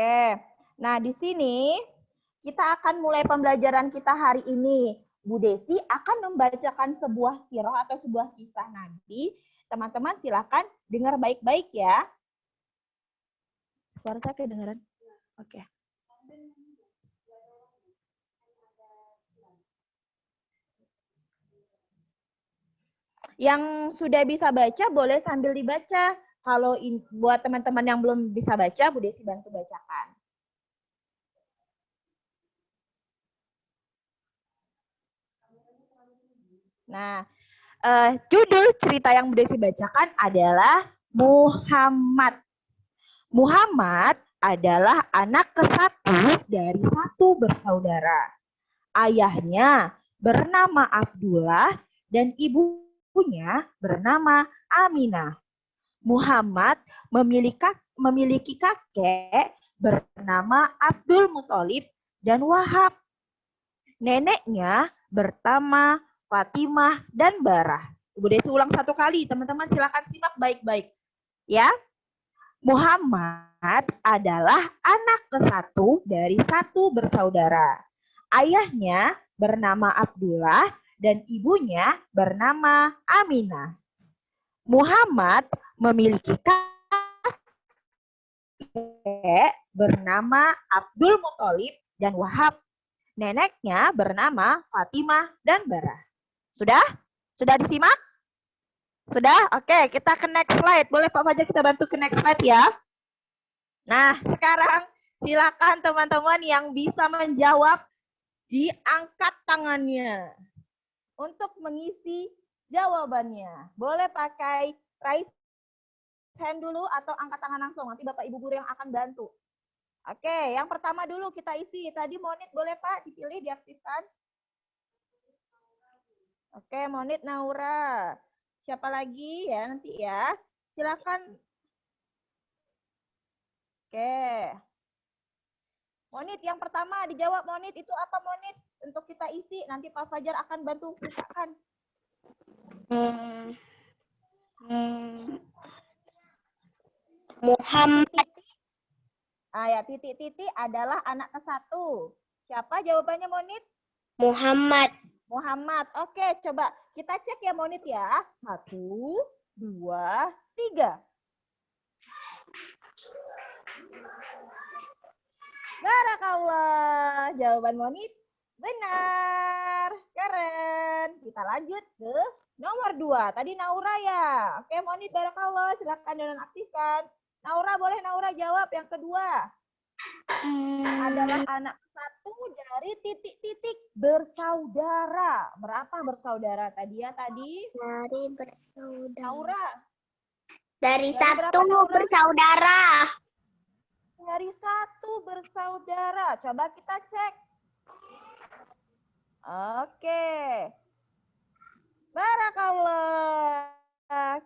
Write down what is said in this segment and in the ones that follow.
Oke. Nah, di sini kita akan mulai pembelajaran kita hari ini. Bu Desi akan membacakan sebuah sirah atau sebuah kisah Nabi. Teman-teman silakan dengar baik-baik ya. Suara saya kedengaran? Oke. Yang sudah bisa baca boleh sambil dibaca. Kalau buat teman-teman yang belum bisa baca, Bu Desi bantu bacakan. Nah, judul cerita yang Bu Desi bacakan adalah Muhammad. Muhammad adalah anak ke-1 dari 1 bersaudara. Ayahnya bernama Abdullah dan ibunya bernama Aminah. Muhammad memiliki kakek bernama Abdul Muthalib dan Wahab. Neneknya bernama Fatimah dan Barah. Ibu Desi ulang 1 kali, teman-teman silakan simak baik-baik. Ya, Muhammad adalah anak ke-1 dari 1 bersaudara. Ayahnya bernama Abdullah dan ibunya bernama Aminah. Muhammad memiliki kakek bernama Abdul Muthalib dan Wahab. Neneknya bernama Fatimah dan Barah. Sudah? Sudah disimak? Sudah? Oke, kita ke next slide. Boleh Pak Fajar kita bantu ke next slide ya? Nah, sekarang silakan teman-teman yang bisa menjawab diangkat tangannya untuk mengisi jawabannya. Boleh pakai raise hand dulu atau angkat tangan langsung. Nanti Bapak Ibu guru yang akan bantu. Oke, yang pertama dulu kita isi. Tadi Monit boleh Pak dipilih, diaktifkan. Oke, Monit, Naura. Siapa lagi ya nanti ya? Silakan. Oke. Monit, yang pertama dijawab Monit. Itu apa Monit? Untuk kita isi. Nanti Pak Fajar akan bantu bukakan. Muhammad. Ya, titik-titik adalah anak ke-1. Siapa jawabannya Monit? Muhammad. Muhammad. Oke, coba kita cek ya Monit ya. 1, 2, 3. Barakallah. Jawaban Monit benar. Keren. Kita lanjut ke nomor 2. Tadi Naura ya. Oke, Monit, barakallah. Silakan dinonaktifkan. Naura, boleh Naura jawab yang kedua. Adalah anak 1 dari titik-titik bersaudara. Berapa bersaudara tadi ya tadi? Dari bersaudara. Naura. Dari 1 Naura? bersaudara. Dari 1 bersaudara. Coba kita cek. Oke. Barakallah.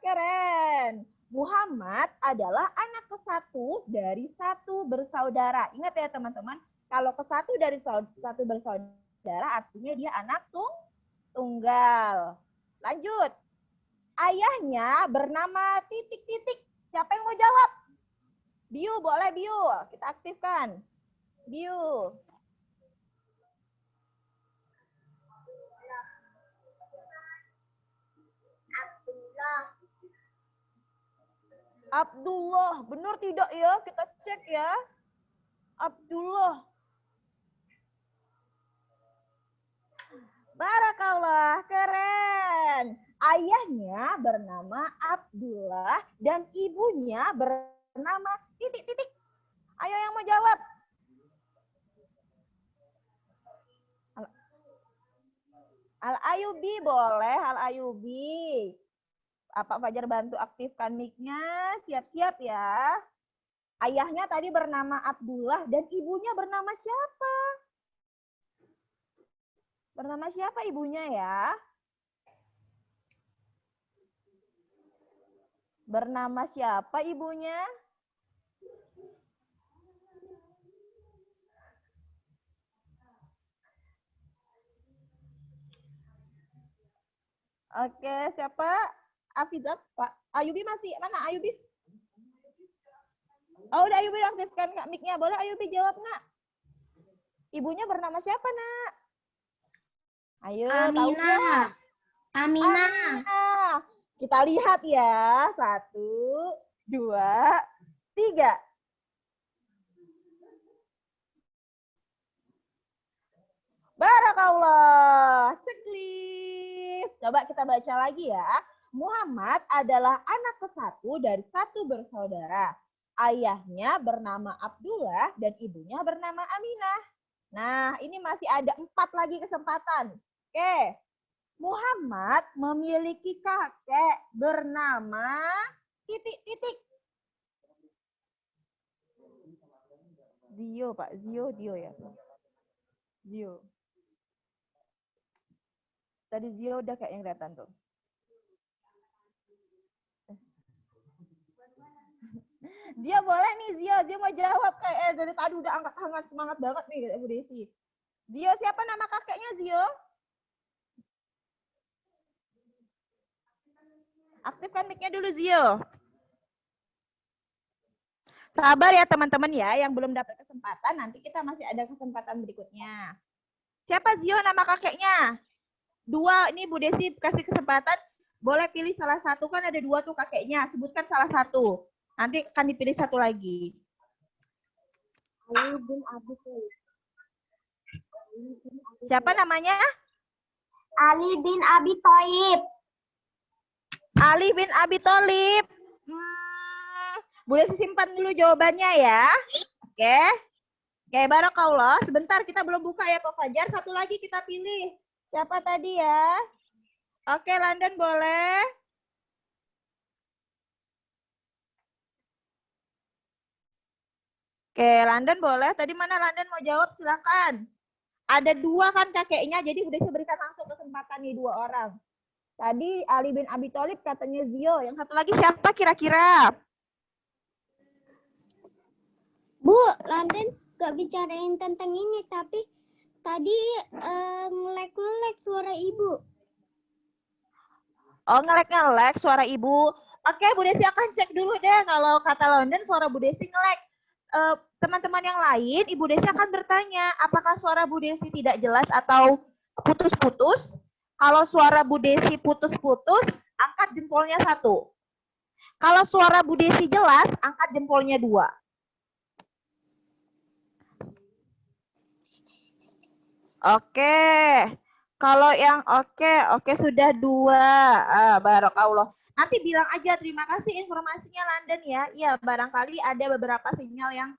Keren. Muhammad adalah anak ke-1 dari 1 bersaudara. Ingat ya teman-teman, kalau ke-1 dari 1 bersaudara artinya dia anak tunggal. Lanjut. Ayahnya bernama titik-titik. Siapa yang mau jawab? Biu, boleh Biu. Kita aktifkan. Biu. Abdullah, benar tidak ya? Kita cek ya. Abdullah. Barakallah, keren. Ayahnya bernama Abdullah dan ibunya bernama titik-titik. Ayo yang mau jawab. Al-Ayubi boleh, Al-Ayubi. Pak Fajar bantu aktifkan mic-nya. Siap-siap ya. Ayahnya tadi bernama Abdullah dan ibunya bernama siapa? Bernama siapa ibunya ya? Bernama siapa ibunya? Oke, siapa? Afizah, Pak Ayubi masih mana Ayubi? Oh, udah Ayubi aktifkan Kak mic-nya. Boleh Ayubi jawab, Nak? Ibunya bernama siapa, Nak? Ayo, tahu nggak? Aminah. Aminah. Kita lihat ya. 1, 2, 3. Barakallah. Checklist. Coba kita baca lagi ya. Muhammad adalah anak ke-1 dari 1 bersaudara. Ayahnya bernama Abdullah dan ibunya bernama Aminah. Nah, ini masih ada 4 lagi kesempatan. Oke. Muhammad memiliki kakek bernama titik-titik. Zio, Pak. Dio ya. Zio. Tadi Zio udah kayak yang kelihatan tuh. Zio boleh nih, Zio mau jawab kayak dari tadi udah angkat hangat semangat banget nih Bu Desi. Zio, siapa nama kakeknya Zio? Aktifkan mic-nya dulu Zio. Sabar ya teman-teman ya, yang belum dapat kesempatan nanti kita masih ada kesempatan berikutnya. Siapa Zio nama kakeknya? 2, ini Bu Desi kasih kesempatan, boleh pilih salah satu, kan ada 2 tuh kakeknya, sebutkan salah satu. Nanti akan dipilih satu lagi. Ali bin Abi Thalib. Siapa namanya? Ali bin Abi Thalib. Ali bin Abi Thalib. Boleh simpan dulu jawabannya ya. Oke. Oke, barakallah. Sebentar, kita belum buka ya Pak Fajar. Satu lagi kita pilih. Siapa tadi ya? Oke, London boleh. Oke, London boleh. Tadi mana London mau jawab? Silakan. Ada 2 kan kakeknya, jadi udah saya berikan langsung kesempatan nih 2 orang. Tadi Ali bin Abi Thalib katanya Zio. Yang satu lagi siapa kira-kira? Bu, London gak bicarain tentang ini, tapi tadi ngelek-ngelek suara ibu. Oh, ngelek-ngelek suara ibu. Oke, Bu Desi akan cek dulu deh kalau kata London suara Bu Desi ngelek. Teman-teman yang lain, Ibu Desi akan bertanya, apakah suara Bu Desi tidak jelas atau putus-putus? Kalau suara Bu Desi putus-putus, angkat jempolnya 1. Kalau suara Bu Desi jelas, angkat jempolnya 2. Oke. Kalau yang oke sudah 2. Barakallah. Nanti bilang aja terima kasih informasinya London ya. Iya, barangkali ada beberapa sinyal yang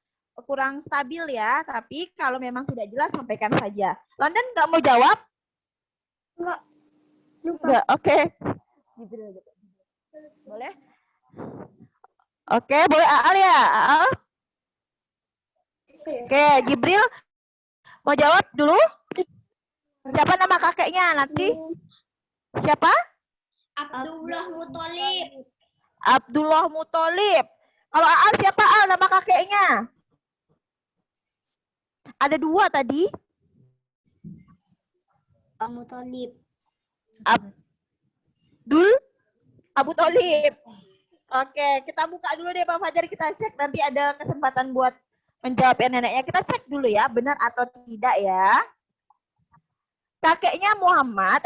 kurang stabil ya. Tapi kalau memang tidak jelas sampaikan saja. London nggak mau jawab? Enggak. Enggak, oke. Boleh? Oke, boleh Aal ya? Aal? Oke, Jibril mau jawab dulu? Siapa nama kakeknya nanti? Siapa? Abdullah Muthalib. Abdullah Muthalib. Kalau Aal siapa Aal nama kakeknya? Ada 2 tadi. Muthalib. Abu Thalib. Oke, kita buka dulu deh Pak Fajar, kita cek nanti ada kesempatan buat menjawab neneknya. Kita cek dulu ya, benar atau tidak ya. Kakeknya Muhammad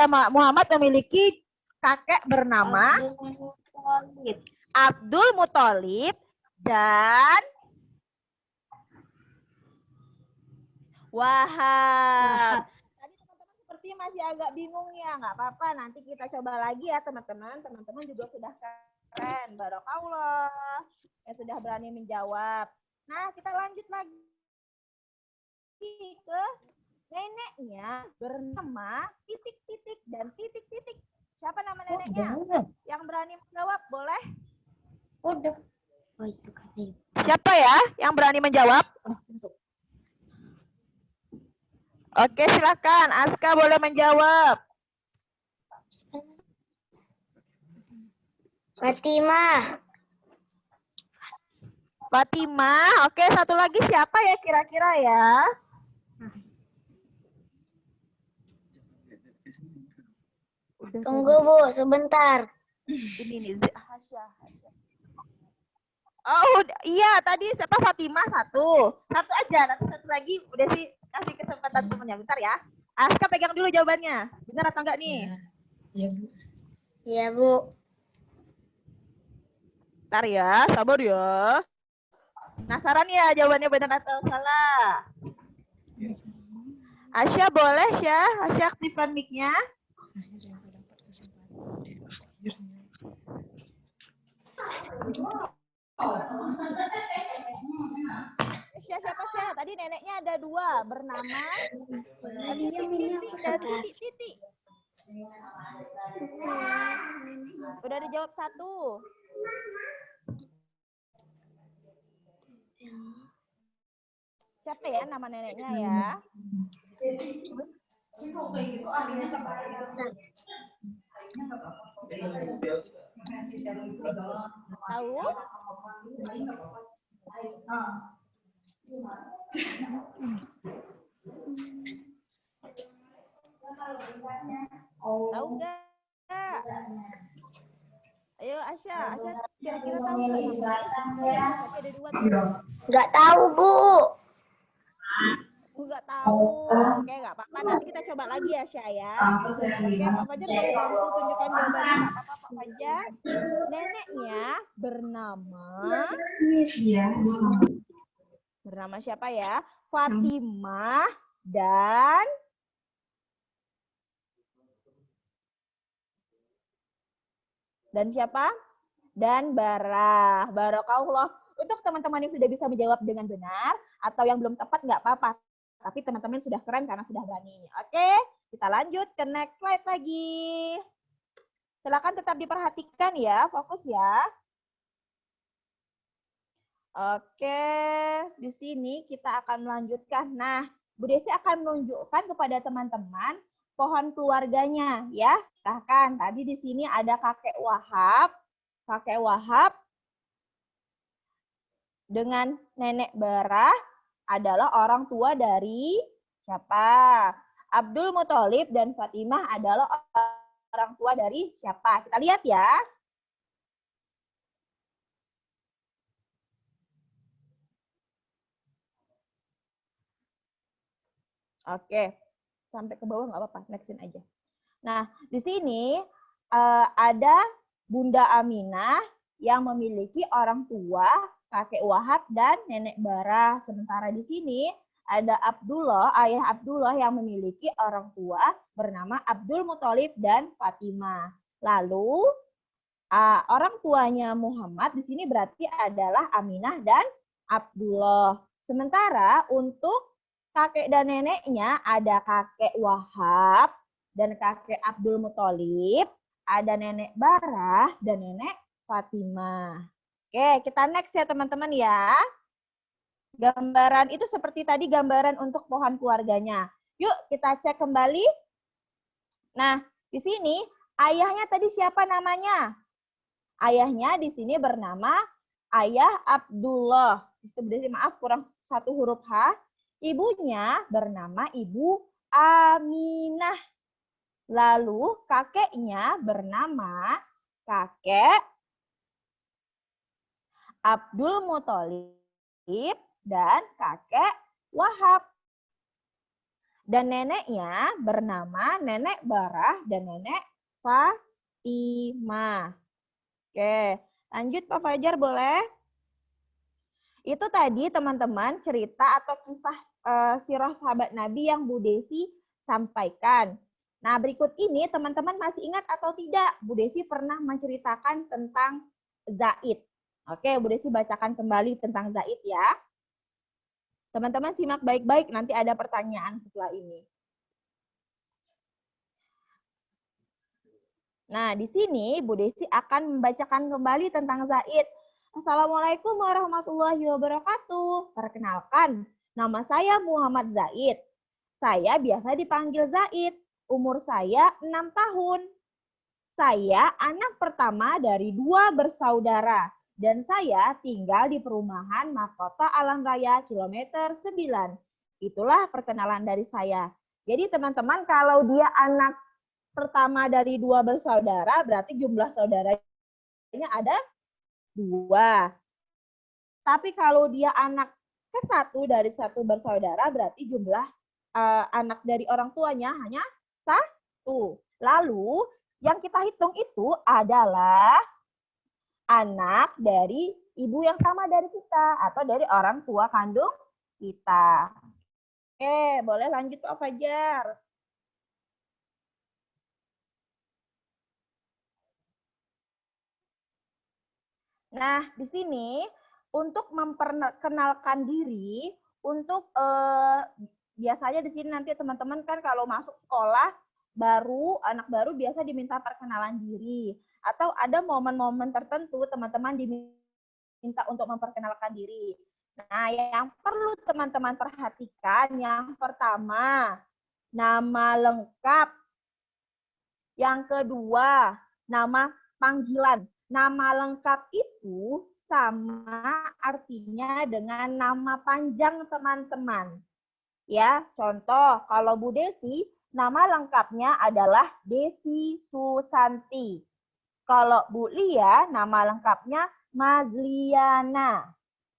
memiliki kakek bernama Abdul Muthalib dan Wahab. Tadi teman-teman seperti masih agak bingung ya, nggak apa-apa. Nanti kita coba lagi ya teman-teman. Teman-teman juga sudah keren, barakallah. Yang sudah berani menjawab. Nah, kita lanjut lagi ke neneknya bernama titik-titik dan titik-titik. Siapa nama neneknya? Yang berani menjawab, boleh? Udah. Oh, itu katanya. Siapa ya yang berani menjawab? Oke, silakan. Aska boleh menjawab. Fatimah. Oke, satu lagi siapa ya kira-kira ya? Tunggu Bu, sebentar. Ini nih, Hasya. Oh, iya tadi siapa Fatimah satu. Satu aja, nanti satu lagi udah sih kasih kesempatan temennya. Bentar ya. Aska pegang dulu jawabannya. Benar atau enggak nih? Iya, Bu. Iya, Bu. Bentar ya, sabar ya. Penasaran ya jawabannya benar atau salah? Asya boleh ya? Asya aktifkan mic-nya. Akhirnya aku dapat kesempatan di akhirnya. Siapa Syah? Tadi neneknya ada dua bernama titik-titik dan titik-titik. Udah dijawab satu. Siapa ya nama neneknya ya? Tahu? Tahu nggak? Ayo Asya kira-kira tahu nggak namanya? Tapi ada dua tuh. Nggak tahu, Bu. Nggak tahu. Oke, nggak apa-apa. Nanti kita coba lagi ya, Syah ya. Oke, Pak Fajar boleh bantu tunjukkan jawabannya. Nggak apa-apa, Pak Fajar. Neneknya bernama siapa ya? Fatimah dan siapa? Dan Barah. Barakallah. Untuk teman-teman yang sudah bisa menjawab dengan benar atau yang belum tepat nggak apa-apa. Tapi teman-teman sudah keren karena sudah berani. Oke, kita lanjut ke next slide lagi. Silakan tetap diperhatikan ya, fokus ya. Oke, di sini kita akan melanjutkan. Nah, Bu Desi akan menunjukkan kepada teman-teman pohon keluarganya ya. Silahkan, tadi di sini ada kakek Wahab. Kakek Wahab dengan nenek Barah adalah orang tua dari siapa? Abdul Muthalib dan Fatimah adalah orang tua dari siapa? Kita lihat ya. Oke, sampai ke bawah nggak apa-apa, nextin aja. Nah, di sini ada Bunda Aminah yang memiliki orang tua, kakek Wahab dan nenek Barah. Sementara di sini ada Abdullah, ayah Abdullah yang memiliki orang tua bernama Abdul Muthalib dan Fatimah. Lalu orang tuanya Muhammad di sini berarti adalah Aminah dan Abdullah. Sementara untuk kakek dan neneknya ada kakek Wahab dan kakek Abdul Muthalib, ada nenek Barah dan nenek Fatimah. Oke, kita next ya teman-teman ya. Gambaran itu seperti tadi gambaran untuk pohon keluarganya. Yuk kita cek kembali. Nah, di sini ayahnya tadi siapa namanya? Ayahnya di sini bernama Ayah Abdullah. Maaf kurang satu huruf H. Ibunya bernama Ibu Aminah. Lalu kakeknya bernama kakek Abdul Muthalib dan kakek Wahab. Dan neneknya bernama Nenek Barah dan Nenek Fatimah. Oke, lanjut Pak Fajar boleh? Itu tadi teman-teman cerita atau kisah sirah sahabat Nabi yang Bu Desi sampaikan. Nah, berikut ini teman-teman masih ingat atau tidak? Bu Desi pernah menceritakan tentang Zaid. Oke, Bu Desi bacakan kembali tentang Zaid ya. Teman-teman simak baik-baik, nanti ada pertanyaan setelah ini. Nah, di sini Bu Desi akan membacakan kembali tentang Zaid. Assalamualaikum warahmatullahi wabarakatuh. Perkenalkan, nama saya Muhammad Zaid. Saya biasa dipanggil Zaid. Umur saya 6 tahun. Saya anak pertama dari 2 bersaudara. Dan saya tinggal di perumahan Mahkota Alam Raya kilometer 9. Itulah perkenalan dari saya. Jadi teman-teman kalau dia anak pertama dari 2 bersaudara, berarti jumlah saudaranya ada 2. Tapi kalau dia anak ke-1 dari satu bersaudara, berarti jumlah anak dari orang tuanya hanya 1. Lalu yang kita hitung itu adalah anak dari ibu yang sama dari kita atau dari orang tua kandung kita. Oke, boleh lanjut Pak Fajar. Nah, di sini untuk memperkenalkan diri, untuk biasanya di sini nanti teman-teman kan kalau masuk sekolah baru, anak baru biasa diminta perkenalan diri. Atau ada momen-momen tertentu teman-teman diminta untuk memperkenalkan diri. Nah, yang perlu teman-teman perhatikan yang pertama, nama lengkap. Yang kedua, nama panggilan. Nama lengkap itu sama artinya dengan nama panjang teman-teman. Ya, contoh kalau Bu Desi, nama lengkapnya adalah Desi Susanti. Kalau Bu Lia, nama lengkapnya Mazliana.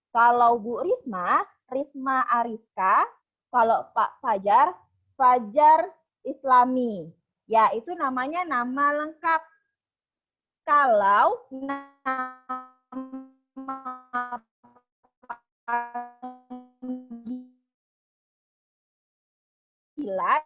Kalau Bu Risma, Risma Ariska. Kalau Pak Fajar, Fajar Islami. Ya, itu namanya nama lengkap. Kalau nama panggilan,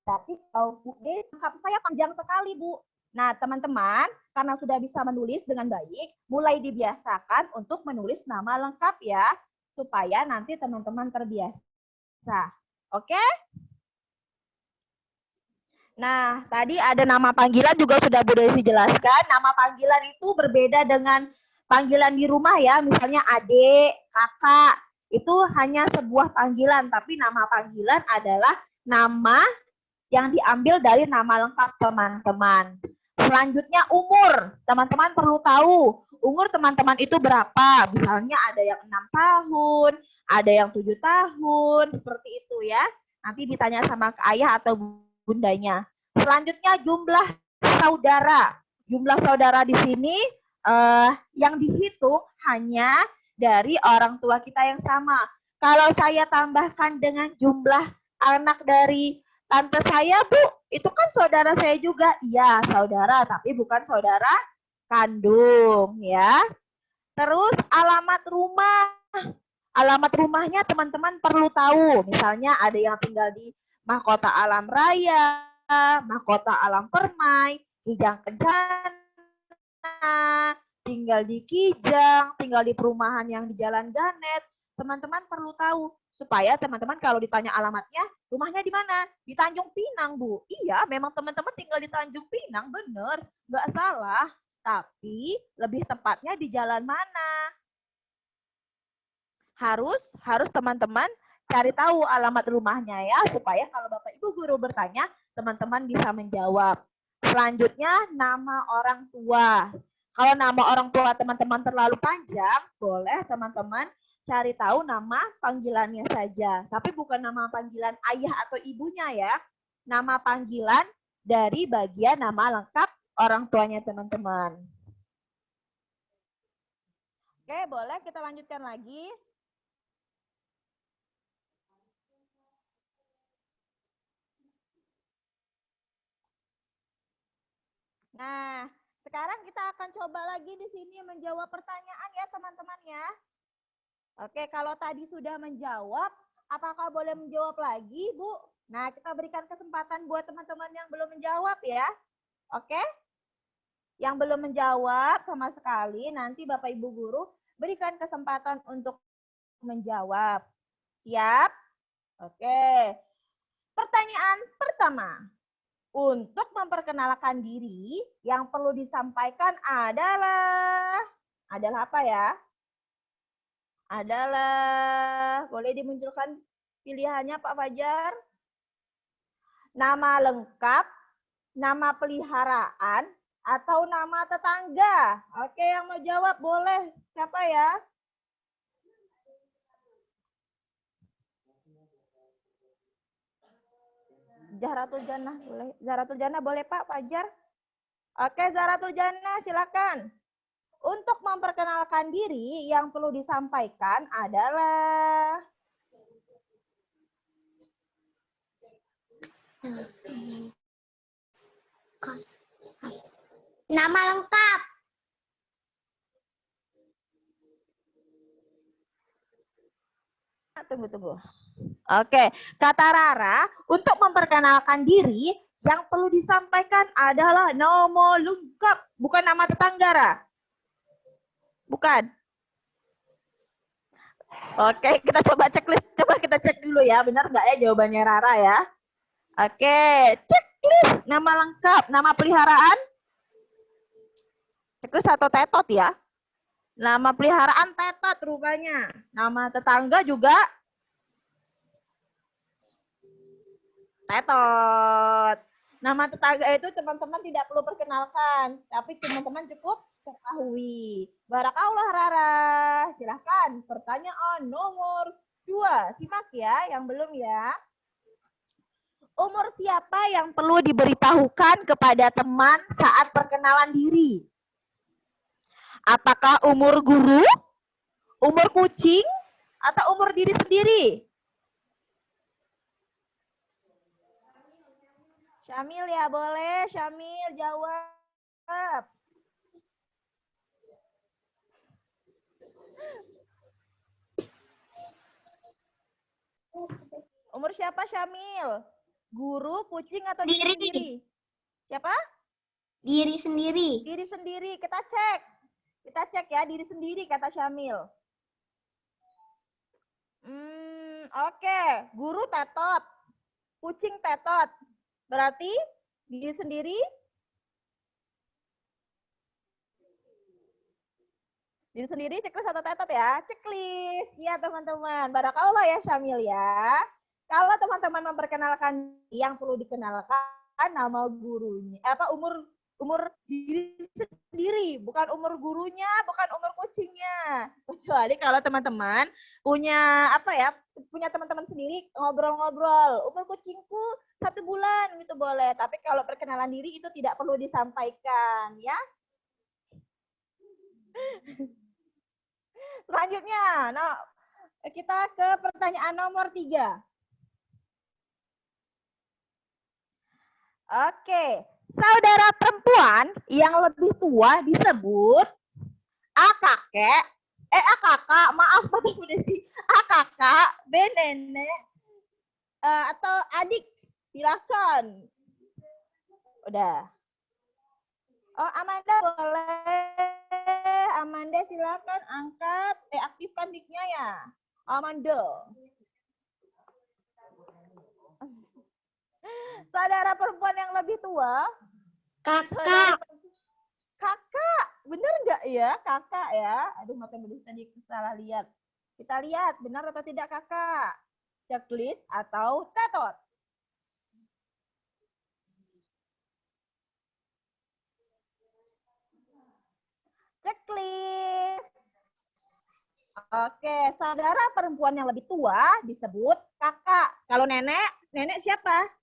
tapi kalau Bu D, lengkap saya panjang sekali, Bu. Nah, teman-teman, karena sudah bisa menulis dengan baik, mulai dibiasakan untuk menulis nama lengkap ya, supaya nanti teman-teman terbiasa. Oke? Nah, tadi ada nama panggilan juga sudah Bu Desi jelaskan. Nama panggilan itu berbeda dengan panggilan di rumah ya. Misalnya adik, kakak. Itu hanya sebuah panggilan. Tapi nama panggilan adalah nama yang diambil dari nama lengkap teman-teman. Selanjutnya umur. Teman-teman perlu tahu umur teman-teman itu berapa. Misalnya ada yang 6 tahun, ada yang 7 tahun. Seperti itu ya. Nanti ditanya sama ayah atau bundanya. Selanjutnya jumlah saudara. Jumlah saudara di sini yang dihitung hanya dari orang tua kita yang sama. Kalau saya tambahkan dengan jumlah anak dari tante saya, Bu, itu kan saudara saya juga. Iya, saudara, tapi bukan saudara kandung ya. Terus alamat rumah. Alamat rumahnya teman-teman perlu tahu. Misalnya ada yang tinggal di Mahkota Alam Raya, Mahkota Alam Permai, Kijang Kencana, tinggal di Kijang, tinggal di perumahan yang di Jalan Ganet. Teman-teman perlu tahu supaya teman-teman kalau ditanya alamatnya, rumahnya di mana? Di Tanjung Pinang, Bu. Iya, memang teman-teman tinggal di Tanjung Pinang, bener, nggak salah. Tapi lebih tepatnya di jalan mana? Harus teman-teman cari tahu alamat rumahnya ya, supaya kalau Bapak Ibu guru bertanya, teman-teman bisa menjawab. Selanjutnya, nama orang tua. Kalau nama orang tua teman-teman terlalu panjang, boleh teman-teman cari tahu nama panggilannya saja. Tapi bukan nama panggilan ayah atau ibunya ya. Nama panggilan dari bagian nama lengkap orang tuanya teman-teman. Oke, boleh kita lanjutkan lagi. Nah, sekarang kita akan coba lagi di sini menjawab pertanyaan ya teman-teman ya. Oke, kalau tadi sudah menjawab, apakah boleh menjawab lagi, Bu? Nah, kita berikan kesempatan buat teman-teman yang belum menjawab ya. Oke? Yang belum menjawab sama sekali, nanti Bapak Ibu Guru berikan kesempatan untuk menjawab. Siap? Oke. Pertanyaan pertama. Untuk memperkenalkan diri, yang perlu disampaikan adalah apa ya? Adalah, boleh dimunculkan pilihannya Pak Fajar? Nama lengkap, nama peliharaan, atau nama tetangga? Oke, yang mau jawab boleh. Siapa ya? Zahratul Jannah boleh. Zahratul Jannah boleh Pak Fajar? Oke, Zahratul Jannah silakan. Untuk memperkenalkan diri yang perlu disampaikan adalah Nama lengkap. Tunggu. Oke, kata Rara, untuk memperkenalkan diri yang perlu disampaikan adalah nama lengkap, bukan nama tetangga, Ra. Bukan. Oke, kita coba checklist. Coba kita cek dulu ya, benar nggak ya jawabannya Rara ya? Oke, checklist. Nama lengkap, nama peliharaan. Checklist atau tetot ya? Nama peliharaan tetot rupanya. Nama tetangga juga tetot. Nama tetangga itu teman-teman tidak perlu perkenalkan, tapi teman-teman cukup ketahui. Barakallah Rara. Silahkan pertanyaan nomor 2. Simak ya, yang belum ya. Umur siapa yang perlu diberitahukan kepada teman saat perkenalan diri? Apakah umur guru, umur kucing, atau umur diri sendiri? Syamil ya, boleh. Syamil jawab. Umur siapa Syamil? Guru, kucing, atau diri sendiri? Siapa? Diri sendiri. Diri sendiri. Kita cek. Kita cek ya, diri sendiri kata Syamil. Oke. Guru tetot. Kucing tetot. Berarti diri sendiri? Diri sendiri checklist atau tetot ya? Checklist. Iya teman-teman. Barakallah ya Syamil ya. Kalau teman-teman memperkenalkan yang perlu dikenalkan nama gurunya, umur diri sendiri, bukan umur gurunya, bukan umur kucingnya. Kecuali kalau teman-teman punya punya teman-teman sendiri ngobrol-ngobrol. Umur kucingku 1 bulan gitu boleh. Tapi kalau perkenalan diri itu tidak perlu disampaikan ya. Selanjutnya, kita ke pertanyaan nomor 3. Oke, saudara perempuan yang lebih tua disebut A kakek, A kakak, maaf Pak Desi, A kakak, B nenek, atau adik. Silakan. Udah. Oh, Amanda boleh. Amanda silakan angkat, aktifkan mic-nya ya. Amanda. Saudara perempuan yang lebih tua? Kakak. Kakak, bener nggak ya? Kakak ya. Aduh, mata belis tadi salah lihat. Kita lihat, benar atau tidak kakak? Checklist atau tetot? Checklist. Oke, saudara perempuan yang lebih tua disebut kakak. Kalau nenek, nenek siapa?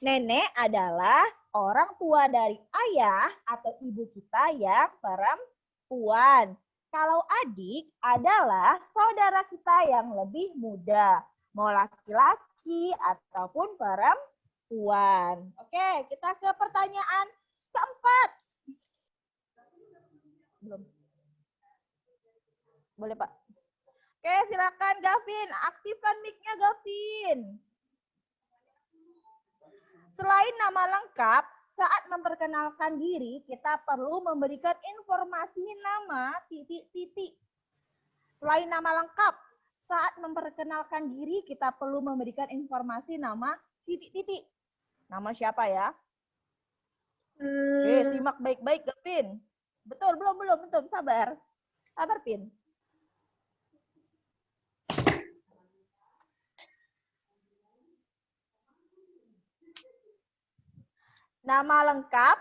Nenek adalah orang tua dari ayah atau ibu kita yang perempuan. Kalau adik adalah saudara kita yang lebih muda. Mau laki-laki ataupun perempuan. Oke, kita ke pertanyaan keempat. Belum. Boleh, Pak. Oke, silakan Gavin. Aktifkan mic-nya, Gavin. Selain nama lengkap, saat memperkenalkan diri, kita perlu memberikan informasi nama titik-titik. Selain nama lengkap, saat memperkenalkan diri, kita perlu memberikan informasi nama titik-titik. Nama siapa ya? Simak baik-baik, Gavin. Betul, belum, betul, sabar. Sabar, Pin. Nama lengkap,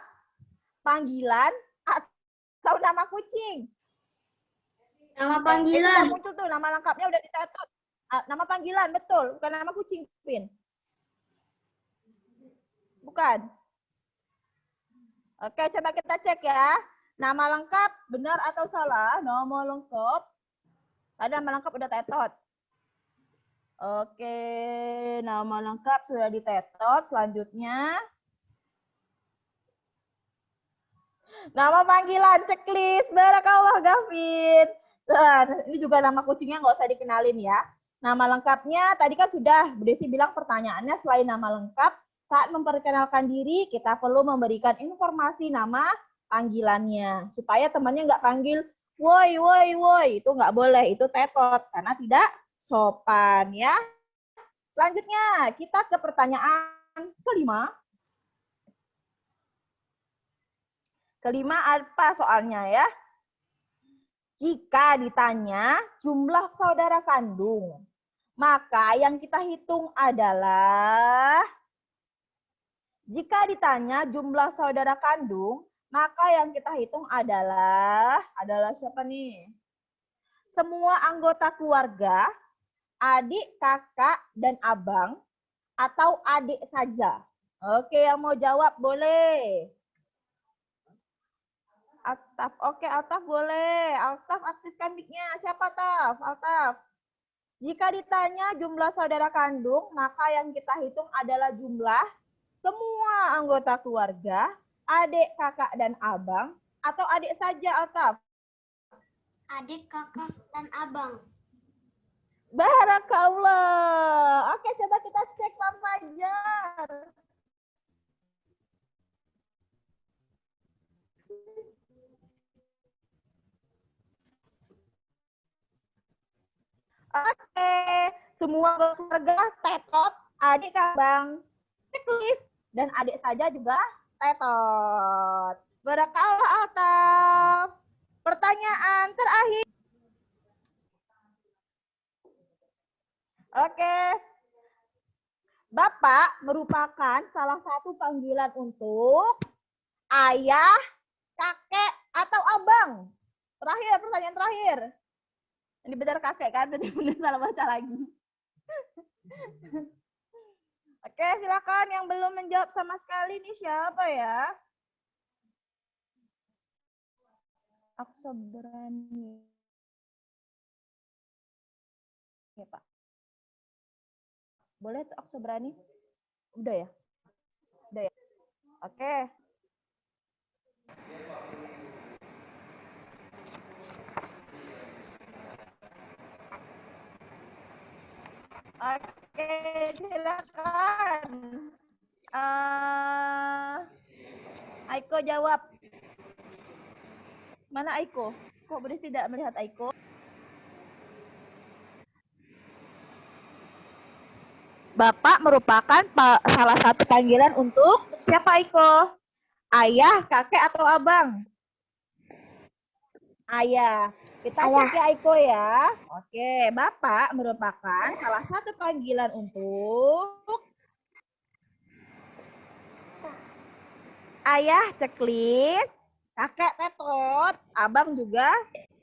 panggilan, atau nama kucing? Nama Itu panggilan. udah muncul tuh, nama lengkapnya udah dicatat. Nama panggilan, betul. Bukan nama kucing, Pin. Bukan. Oke, coba kita cek ya. Nama lengkap, benar atau salah? Nama lengkap. Tadi nama lengkap udah tetot. Oke, nama lengkap sudah ditetot. Selanjutnya, nama panggilan, checklist. Barakallah, Gavin. Dan ini juga nama kucingnya nggak usah dikenalin ya. Nama lengkapnya, tadi kan sudah Bu Desi bilang pertanyaannya selain nama lengkap, saat memperkenalkan diri, kita perlu memberikan informasi nama panggilannya. Supaya temannya nggak panggil, woi, woi, woi. Itu nggak boleh, itu tetot. Karena tidak sopan ya. Selanjutnya, kita ke pertanyaan kelima. Kelima apa soalnya ya? Jika ditanya jumlah saudara kandung, maka yang kita hitung adalah, jika ditanya jumlah saudara kandung, maka yang kita hitung adalah siapa nih? Semua anggota keluarga, adik, kakak, dan abang, atau adik saja. Oke, yang mau jawab boleh. Altaf, oke Altaf boleh. Altaf aktifkan mic-nya. Siapa Taf? Altaf. Jika ditanya jumlah saudara kandung, maka yang kita hitung adalah jumlah semua anggota keluarga, adik, kakak, dan abang, atau adik saja Altaf? Adik, kakak, dan abang. Barakallah. Oke, coba kita cek Pak Fajar. Oke, semua keluarga tetot, adik abang checklist, dan adik saja juga tetot. Barakallah Altaf. Pertanyaan terakhir. Oke. Bapak merupakan salah satu panggilan untuk ayah, kakek, atau abang. Terakhir, pertanyaan terakhir. Ini benar kakek kan? Benar salah baca lagi. Oke, silakan yang belum menjawab sama sekali ini siapa ya? Aksobrani. Ya, Pak. Boleh tuh Aksobrani? Udah ya? Udah ya? Oke. Oke, silakan. Aiko jawab. Mana Aiko? Kok Budi tidak melihat Aiko? Bapak merupakan salah satu panggilan untuk siapa Aiko? Ayah, kakek, atau abang? Ayah. Kita cek ya Aiko ya. Oke, Bapak merupakan salah satu panggilan untuk ayah checklist, kakek tetot, abang juga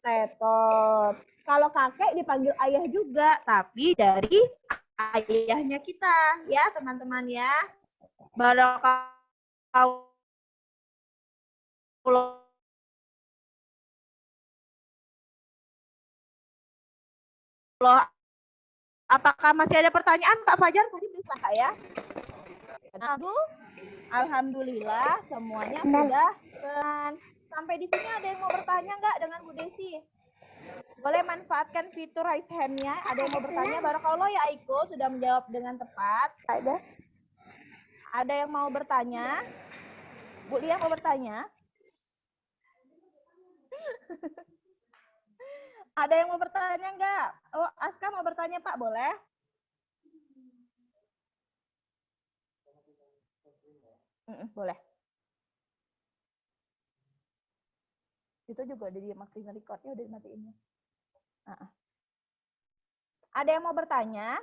tetot. Kalau kakek dipanggil ayah juga, tapi dari ayahnya kita ya teman-teman ya. Barakallahu. Apakah masih ada pertanyaan Pak Fajar? Tadi bisa Kak ya? Alhamdulillah semuanya sudah selesai. Sampai di sini ada yang mau bertanya nggak dengan Bu Desi? Boleh manfaatkan fitur raise hand-nya. Ada yang mau bertanya? Barakallah ya Aiko sudah menjawab dengan tepat. Ada yang mau bertanya? Bu Lia mau bertanya? Ada yang mau bertanya nggak? Oh, Aska mau bertanya Pak, boleh? Boleh. Itu juga udah dimatiin recordnya, udah dimatiin. Ada yang mau bertanya?